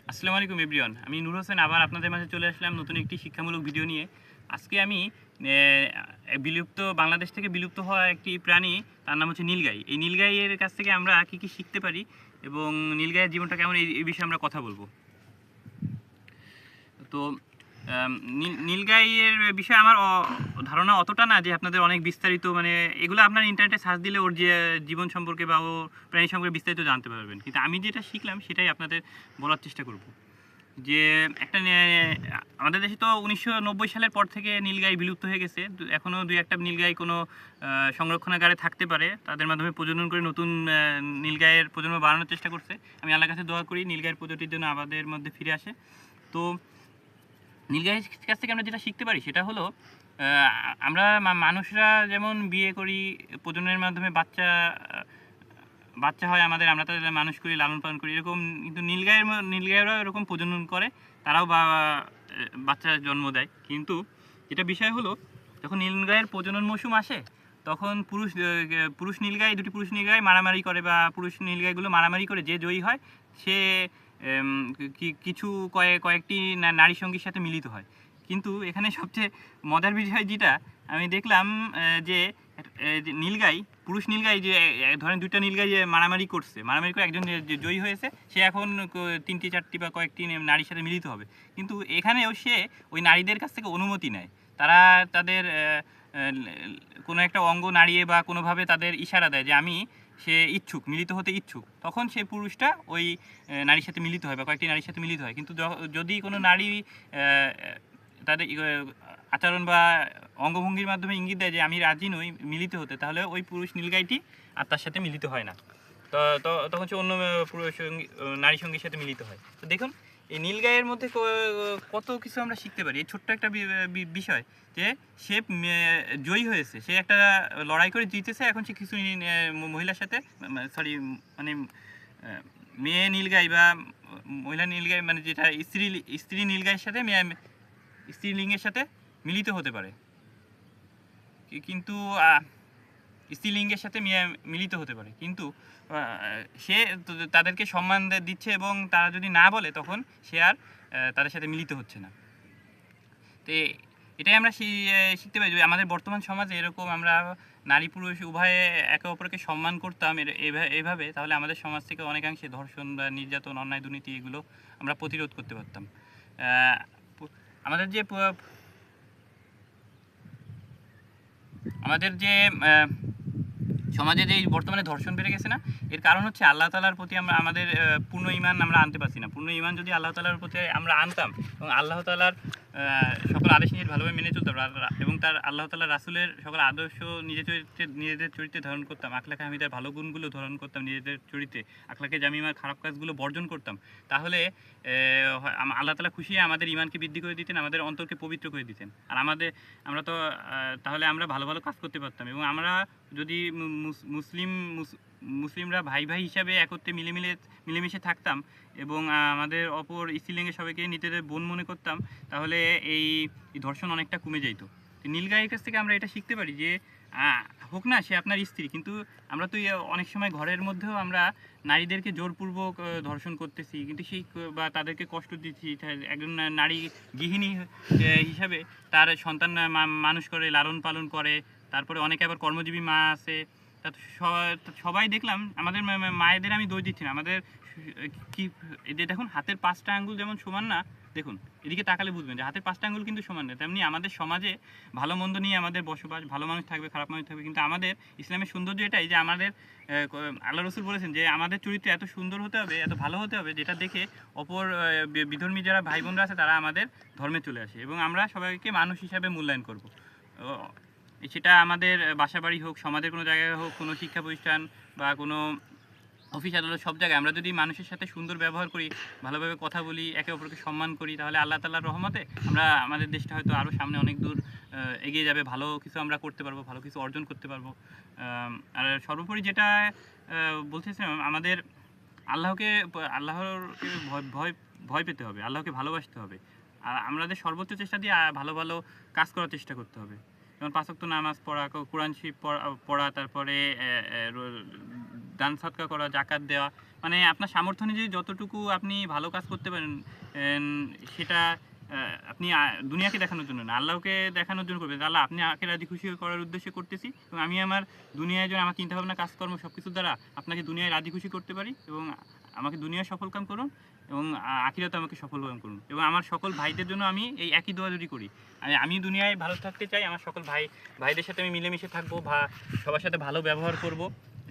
আসসালামু আলাইকুম এভরিওয়ান। আমি নূর হোসেন আবার আপনাদের মাঝে চলে আসলাম নতুন একটি শিক্ষামূলক ভিডিও নিয়ে। আজকে আমি বাংলাদেশ থেকে বিলুপ্ত হওয়া একটি প্রাণী, তার নাম হচ্ছে নীলগাই। এই নীলগাইয়ের কাছ থেকে আমরা কী শিখতে পারি এবং নীলগাইয়ের জীবনটা কেমন এই বিষয়ে আমরা কথা বলবো। তো নীলগাইয়ের বিষয়ে আমার ধারণা অতটা না যে আপনাদের অনেক বিস্তারিত, মানে এগুলো আপনার ইন্টারনেটে সার্চ দিলে ওর যে জীবন সম্পর্কে বা ও প্রাণী সম্পর্কে বিস্তারিত জানতে পারবেন। কিন্তু আমি যেটা শিখলাম সেটাই আপনাদের বলার চেষ্টা করব। যে একটা আমাদের দেশে তো 1990 সালের পর থেকে নীলগাই বিলুপ্ত হয়ে গেছে। এখনও দুই একটা নীলগাই কোনো সংরক্ষণাগারে থাকতে পারে, তাদের মাধ্যমে প্রজনন করে নতুন নীলগাইয়ের প্রজন্ম বাড়ানোর চেষ্টা করছে। আমি আল্লাহর কাছে দোয়া করি নীলগাইয়ের প্রজাতির জন্য আমাদের মধ্যে ফিরে আসে। তো নীলগাইয়ের কাছ থেকে আমরা যেটা শিখতে পারি সেটা হলো, আমরা মানুষরা যেমন বিয়ে করি, প্রজননের মাধ্যমে বাচ্চা হয় আমাদের, আমরা তাদের মানুষ করি, লালন পালন করি, এরকম কিন্তু নীলগাইয়েরাও এরকম প্রজনন করে, তারাও বাচ্চা জন্ম দেয়। কিন্তু যেটা বিষয় হলো, যখন নীলগাইয়ের প্রজনন মৌসুম আসে তখন পুরুষ নীলগাই, দুটি পুরুষ নীলগাই মারামারি করে, বা পুরুষ নীলগাইগুলো মারামারি করে যে জয়ী হয় সে কিছু কয়েকটি নারী সঙ্গীর সাথে মিলিত হয়। কিন্তু এখানে সবচেয়ে মজার বিষয় যেটা আমি দেখলাম, যে নীলগাই, পুরুষ নীলগাই, যে ধরেন দুইটা নীলগাই যে মারামারি করে একজন যে জয়ী হয়েছে, সে এখন 3টি 4টি বা কয়েকটি নারীর সাথে মিলিত হবে। কিন্তু এখানেও সে ওই নারীদের কাছ থেকে অনুমতি নেয়। তারা তাদের কোনো একটা অঙ্গ নাড়িয়ে বা কোনোভাবে তাদের ইশারা দেয় যে সে ইচ্ছুক, মিলিত হতে ইচ্ছুক, তখন সে পুরুষটা ওই নারীর সাথে মিলিত হয় বা কয়েকটি নারীর সাথে মিলিত হয়। কিন্তু যদি কোনো নারী তাদের আচরণ বা অঙ্গভঙ্গির মাধ্যমে ইঙ্গিত দেয় যে আমি রাজি নই মিলিত হতে, তাহলে ওই পুরুষ নীলগাইটি আর তার সাথে মিলিত হয় না। তখন সে অন্য পুরুষ নারী সঙ্গীর সাথে মিলিত হয়। তো দেখুন, এই নীলগাইয়ের মধ্যে কত কিছু আমরা শিখতে পারি। এই ছোট্ট একটা বিষয় যে সে জয়ী হয়েছে, সে একটা লড়াই করে জিতেছে, এখন সে কিছু মহিলার সাথে, মানে মেয়ে নীলগাই বা মহিলা নীলগাই, মানে যেটা স্ত্রী নীলগাইয়ের সাথে স্ত্রীলিঙ্গের সাথে মিলিত হতে পারে, কিন্তু স্ত্রীলিঙ্গের সাথে মিলিত হতে পারে। কিন্তু সে তাদেরকে সম্মান দিচ্ছে, এবং তারা যদি না বলে তখন সে আর তাদের সাথে মিলিত হচ্ছে না। তো এটাই আমরা শিখতে পারি যে আমাদের বর্তমান সমাজে এরকম আমরা নারী পুরুষ উভয়ে একে অপরকে সম্মান করতাম এভাবে, তাহলে আমাদের সমাজ থেকে অনেকাংশে ধর্ষণ বা নির্যাতন, অন্যায়, দুর্নীতি এগুলো আমরা প্রতিরোধ করতে পারতাম। আমাদের যে সমাজে যে বর্তমানে ধর্ষণ বেড়ে গেছে না, এর কারণ হচ্ছে আল্লাহ তাআলার প্রতি আমাদের পূর্ণ ঈমান আমরা আনতে পারছি না। পূর্ণ ঈমান যদি আল্লাহ তাআলার প্রতি আমরা আনতাম এবং আল্লাহ তাআলার সকল আদেশ নিয়ে ভালোভাবে মেনে চলতাম, এবং তার আল্লাহ তাআলার রাসূলের সকল আদর্শ নিজেদের চরিত্রে ধারণ করতাম, আখলাকে হামিদার ভালো গুণগুলো ধারণ করতাম নিজেদের চরিত্রে, আখলাকে জামিমার খারাপ কাজগুলো বর্জন করতাম, তাহলে আল্লাহ তাআলা খুশি হয়ে আমাদের ঈমানকে বৃদ্ধি করে দিতেন, আমাদের অন্তরকে পবিত্র করে দিতেন। আর তাহলে আমরা ভালো ভালো কাজ করতে পারতাম, এবং আমরা যদি মুসলিমরা ভাই ভাই হিসাবে একত্রে মিলেমিশে থাকতাম, এবং আমাদের অপর স্ত্রীলিঙ্গের সবাইকে নিজেদের বোন মনে করতাম, তাহলে এই ধর্ষণ অনেকটা কমে যাইতো। নীলগাইয়ের কাছ থেকে আমরা এটা শিখতে পারি যে হোক না সে আপনার স্ত্রী, কিন্তু আমরা তো অনেক সময় ঘরের মধ্যেও আমরা নারীদেরকে জোরপূর্বক ধর্ষণ করতেছি, কিন্তু বা তাদেরকে কষ্ট দিচ্ছি। একজন নারী গৃহিণী হিসাবে তার সন্তান মানুষ করে, লালন পালন করে, তারপরে অনেকে আবার কর্মজীবী মা আছে। তা সবাই দেখলাম, আমাদের মায়েদের আমি দোষ দিচ্ছি না, আমাদের কি দেখুন হাতের 5টা আঙ্গুল যেমন সমান না, দেখুন এদিকে তাকালে বুঝবেন যে হাতের 5টা আঙ্গুল কিন্তু সমান না। তেমনি আমাদের সমাজে ভালো মন্দ নিয়ে আমাদের বসবাস, ভালো মানুষ থাকবে, খারাপ মানুষ থাকবে, কিন্তু আমাদের ইসলামের সৌন্দর্য এটাই যে আমাদের আল্লাহ রসুল বলেছেন যে আমাদের চরিত্র এত সুন্দর হতে হবে, এত ভালো হতে হবে, যেটা দেখে অপর বিধর্মী যারা ভাই বোনরা আছে তারা আমাদের ধর্মে চলে আসে, এবং আমরা সবাইকে মানুষ হিসাবে মূল্যায়ন করব। সেটা আমাদের বাসাবাড়ি হোক, সমাজের কোনো জায়গায় হোক, কোনো শিক্ষা প্রতিষ্ঠান বা কোনো অফিস আদালত, সব জায়গায় আমরা যদি মানুষের সাথে সুন্দর ব্যবহার করি, ভালোভাবে কথা বলি, একে অপরকে সম্মান করি, তাহলে আল্লাহ তাআলার রহমতে আমাদের দেশটা হয়তো আরও সামনে অনেক দূর এগিয়ে যাবে, ভালো কিছু আমরা করতে পারবো, ভালো কিছু অর্জন করতে পারবো। আর সর্বোপরি যেটা বলতেছিলাম, আমাদের আল্লাহকে ভয় পেতে হবে, আল্লাহকে ভালোবাসতে হবে, আর আমাদের সর্বোচ্চ চেষ্টা দিয়ে ভালো ভালো কাজ করার চেষ্টা করতে হবে। যেমন 5 ওয়াক্ত নামাজ পড়া, কোরআন শরীফ পড়া, তারপরে দান সৎকার করা, জাকাত দেওয়া, মানে আপনার সামর্থ্য অনুযায়ী যতটুকু আপনি ভালো কাজ করতে পারেন সেটা আপনি দুনিয়াকে দেখানোর জন্য না, আল্লাহকে দেখানোর জন্য করবেন। আল্লাহ আপনি আগে রাজি খুশি করার উদ্দেশ্যে করতেছি, এবং আমি আমার দুনিয়ায় যেন আমার চিন্তাভাবনা কাজকর্ম সব কিছুর দ্বারা আপনাকে দুনিয়ায় রাজি খুশি করতে পারি, এবং আমাকে দুনিয়ায় সফল কাম করুন এবং আখিরাতে আমাকে সফল কাম করুন। এবং আমার সকল ভাইদের জন্য আমি এই একই দোয়া যদি করি, আমি দুনিয়ায় ভালো থাকতে চাই, আমার সকল ভাইদের সাথে আমি মিলেমিশে থাকবো, সবার সাথে ভালো ব্যবহার করব,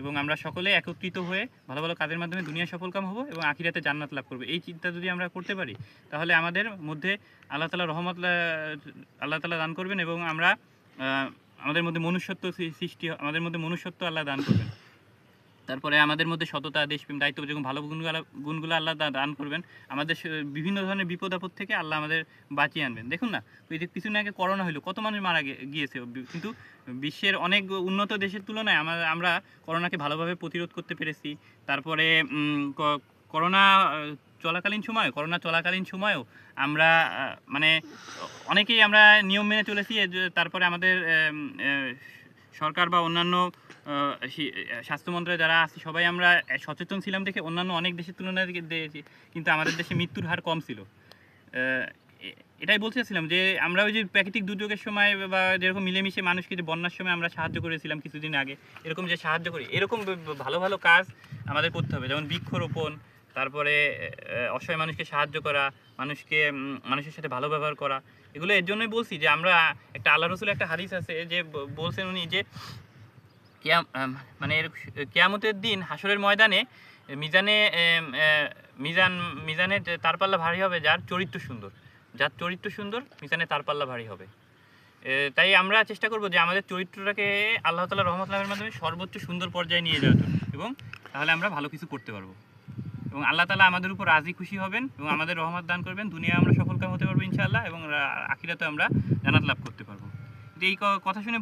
এবং আমরা সকলে একত্রিত হয়ে ভালো ভালো কাজের মাধ্যমে দুনিয়া সফলকাম হব এবং আখিরাতে জান্নাত লাভ করবো। এই চিন্তা যদি আমরা করতে পারি তাহলে আমাদের মধ্যে আল্লাহ তাআলা রহমত আল্লাহ তাআলা দান করবেন, এবং আমরা আমাদের মধ্যে মনুষ্যত্ব সৃষ্টি, আমাদের মধ্যে মনুষ্যত্ব আল্লাহ দান করবেন। তারপরে আমাদের মধ্যে সততা, দেশপ্রেম, দায়িত্ব যেরকম ভালো গুণগুলো আল্লাহ দান করবেন। আমাদের বিভিন্ন ধরনের বিপদ আপদ থেকে আল্লাহ আমাদের বাঁচিয়ে আনবেন। দেখুন না, ওই যে কিছুদিন আগে করোনা হলো, কত মানুষ মারা গিয়েছে, কিন্তু বিশ্বের অনেক উন্নত দেশের তুলনায় আমরা করোনাকে ভালোভাবে প্রতিরোধ করতে পেরেছি। তারপরে করোনা চলাকালীন সময়েও আমরা মানে অনেকেই আমরা নিয়ম মেনে চলেছি। তারপরে আমাদের সরকার বা অন্যান্য স্বাস্থ্য মন্ত্রণালয়ে যারা আছে সবাই আমরা সচেতন ছিলাম দেখে অন্যান্য অনেক দেশের তুলনায় কিন্তু আমাদের দেশে মৃত্যুর হার কম ছিল। এটাই বলতে চাচ্ছিলাম যে আমরা ওই যে প্রাকৃতিক দুর্যোগের সময় বা যেরকম মিলেমিশে মানুষকে যে বন্যার সময় আমরা সাহায্য করেছিলাম কিছুদিন আগে, এরকম যে সাহায্য করি, এরকম ভালো ভালো কাজ আমাদের করতে হবে। যেমন বৃক্ষরোপণ, তারপরে অসহায় মানুষকে সাহায্য করা, মানুষের সাথে ভালো ব্যবহার করা, এগুলো এর জন্যই বলছি যে আমরা একটা আল্লাহ রসুলের একটা হাদিস আছে যে বলছেন উনি যে মানে কিয়ামতের দিন হাসরের ময়দানে মিজানে তার পাল্লা ভারী হবে যার চরিত্র সুন্দর, মিজানে তার পাল্লা ভারী হবে। তাই আমরা চেষ্টা করব যে আমাদের চরিত্রটাকে আল্লাহ তাআলার রহমত লাভের মাধ্যমে সর্বোচ্চ সুন্দর পর্যায়ে নিয়ে যাওয়ার জন্য, এবং তাহলে আমরা ভালো কিছু করতে পারবো, এবং আল্লাহ তাআলা আমাদের উপর রাজি খুশি হবেন এবং আমাদের রহমত দান করবেন। দুনিয়ায় আমরা সফলকাম হতে পারবো ইনশাআল্লাহ, এবং আখিরাতে আমরা জান্নাত লাভ করতে পারবো। এই কথা শুনে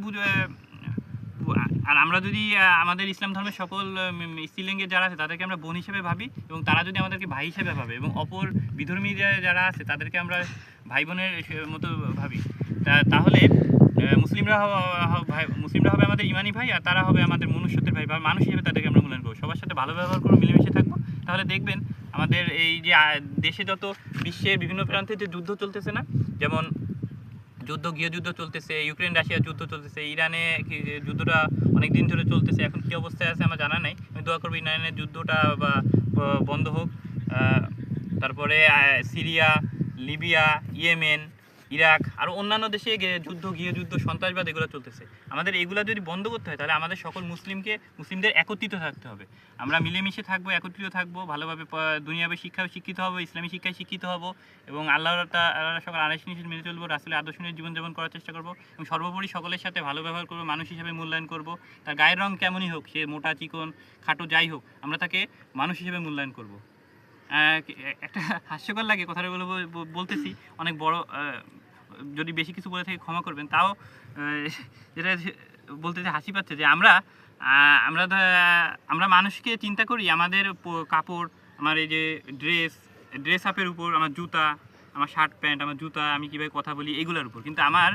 আর আমরা যদি আমাদের ইসলাম ধর্মের সকল স্ত্রীলিঙ্গের যারা আছে তাদেরকে আমরা বোন হিসেবে ভাবি, এবং তারা যদি আমাদেরকে ভাই হিসেবে ভাবে, এবং অপর বিধর্মী যারা আছে তাদেরকে আমরা ভাই বোনের মতো ভাবি, তাহলে মুসলিমরা হবে আমাদের ইমানি ভাই, আর তারা হবে আমাদের মনুষ্যত্বের ভাই, বা মানুষ হিসেবে তাদেরকে আমরা মূল্যায়ন করবো। সবার সাথে ভালো ব্যবহার করবো, মিলেমিশে থাকবো, তাহলে দেখবেন আমাদের এই যে দেশে যত বিশ্বের বিভিন্ন প্রান্তে যে যুদ্ধ চলতেছে না, যেমন গৃহযুদ্ধ চলতেছে, ইউক্রেন রাশিয়ার যুদ্ধ চলতেছে, ইরানে যুদ্ধটা অনেক দিন ধরে চলতেছে, এখন কী অবস্থায় আছে আমার জানা নেই। আমি দোয়া করবো ইরানের যুদ্ধটা বা বন্ধ হোক। তারপরে সিরিয়া, লিবিয়া, ইয়েমেন, ইরাক, আরও অন্যান্য দেশে গৃহযুদ্ধ, সন্ত্রাসবাদ এগুলো চলতেছে। আমাদের এগুলো যদি বন্ধ করতে হয় তাহলে আমাদের সকল মুসলিমদের একত্রিত থাকতে হবে। আমরা মিলেমিশে থাকবো, একত্রিত থাকবো, ভালোভাবে দুনিয়াবে শিক্ষায় শিক্ষিত হবো, ইসলামী শিক্ষায় শিক্ষিত হবো, এবং আল্লাহর সকল আদেশ নিষেধ মেনে চলবো, রাসূলের আদর্শ নিয়ে জীবনযাপন করার চেষ্টা করবো, এবং সর্বোপরি সকলের সাথে ভালো ব্যবহার করবো, মানুষ হিসেবে মূল্যায়ন করবো। তার গায়ের রং কেমনই হোক, সে মোটা, চিকন, খাটো যাই হোক, আমরা তাকে মানুষ হিসেবে মূল্যায়ন করবো। একটা হাস্যকর লাগে কথাগুলো বলতেছি, অনেক বড়, যদি বেশি কিছু বলে থাকি ক্ষমা করবেন। তাও যেটা বলতে হাসি পাচ্ছে যে আমরা মানুষকে চিন্তা করি আমাদের কাপড়, আমার এই যে ড্রেস আপের উপর, আমার জুতা, আমার শার্ট প্যান্ট, আমার জুতা, আমি কীভাবে কথা বলি, এগুলোর উপর, কিন্তু আমার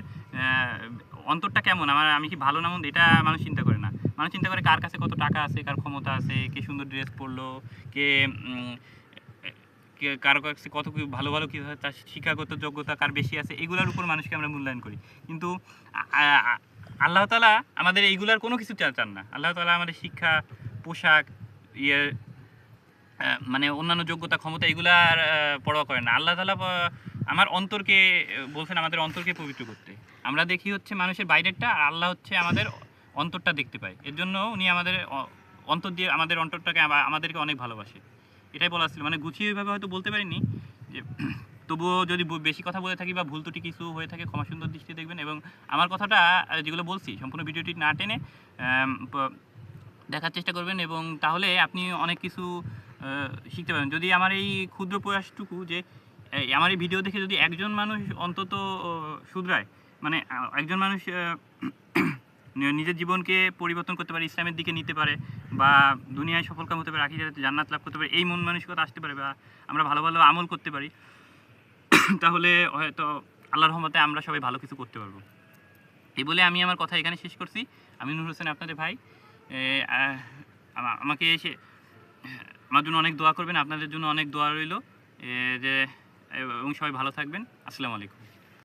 অন্তরটা কেমন, আমি কি ভালো না মন্দ, এটা মানুষ চিন্তা করে না। মানুষ চিন্তা করে কার কাছে কত টাকা আছে, কার ক্ষমতা আছে, কে সুন্দর ড্রেস পরলো, কারো কাছে কত ভালো কী হয়, তার শিক্ষাগত যোগ্যতা কার বেশি আছে, এগুলোর উপর মানুষকে আমরা মূল্যায়ন করি। কিন্তু আল্লাহ তাআলা আমাদের এইগুলার কোনো কিছু চান না। আল্লাহ তাআলা আমাদের শিক্ষা, পোশাক, মানে অন্যান্য যোগ্যতা, ক্ষমতা এগুলার পরোয়া করেন না। আল্লাহ তাআলা আমার অন্তরকে বলছেন আমাদের অন্তরকে পবিত্র করতে। আমরা দেখি হচ্ছে মানুষের বাইরেরটা, আর আল্লাহ হচ্ছে আমাদের অন্তরটা দেখতে পায়। এর জন্য উনি আমাদের অন্তর দিয়ে আমাদের অন্তরটাকে আমাদেরকে অনেক ভালোবাসে। এটাই বলা ছিল, মানে গুছিয়েভাবে হয়তো বলতে পারিনি, যে তবুও যদি বেশি কথা বলে থাকি বা ভুল ত্রুটি কিছু হয়ে থাকে ক্ষমা সুন্দর দৃষ্টি দেখবেন, এবং আমার কথাটা যেগুলো বলছি সম্পূর্ণ ভিডিওটি না টেনে দেখার চেষ্টা করবেন, এবং তাহলে আপনি অনেক কিছু শিখতে পারবেন। যদি আমার এই ক্ষুদ্র প্রয়াসটুকু, যে আমার এই ভিডিও দেখে যদি একজন মানুষ অন্তত শুধরায়, মানে একজন মানুষ নিজের জীবনকে পরিবর্তন করতে পারে, ইসলামের দিকে নিতে পারে, বা দুনিয়ায় সফলকাম হতে পারে, আখিরাতে জান্নাত লাভ করতে পারে, এই মন মানসিকতা আসতে পারে, বা আমরা ভালো ভালো আমল করতে পারি, তাহলে হয়তো আল্লাহর রহমতে আমরা সবাই ভালো কিছু করতে পারবো। এই বলে আমি আমার কথা এখানে শেষ করছি। আমি নূর হোসেন, আপনাদের ভাই। আমাকে এসে আমার জন্য অনেক দোয়া করবেন, আপনাদের জন্য অনেক দোয়া রইল, যে এবং সবাই ভালো থাকবেন। আসসালামু আলাইকুম।